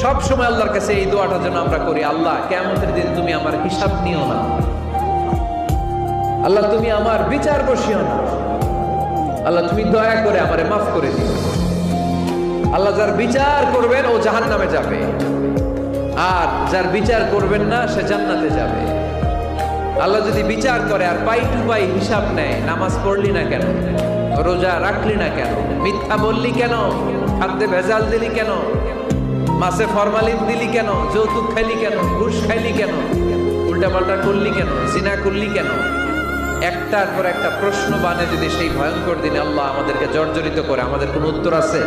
সব সময় আল্লাহর কাছে এই দোয়াটা যেন আমরা করি, আল্লাহ কিয়ামতের দিন তুমি আমার হিসাব নিও না, আল্লাহ তুমি আমার বিচার বসিও না, আল্লাহ তুমি দয়া করে আমারে মাফ করে দিও। আল্লাহ যার বিচার করবেন ও জাহান্নামে যাবে, আর যার বিচার করবেন না সে জান্নাতে যাবে। আল্লাহ যদি বিচার করে আর পাই টু পাই হিসাব নেয়, নামাজ পড়লি না কেন, রোজা রাখলি না কেন, মিথ্যা বললি কেন, খাদ্যে ভেজাল দিলি কেন, মাছে ফরমালিন দিলি কেন, যৌতুক খাইলি কেন, ঘুষ খাইলি কেন, উল্টাপাল্টা করলি কেন, জিনা করলি কেন, একটার পর একটা প্রশ্ন বানে যদি সেই ভয়ঙ্কর দিনে আল্লাহ আমাদেরকে জর্জরিত করে, আমাদের কোনো উত্তর আছে?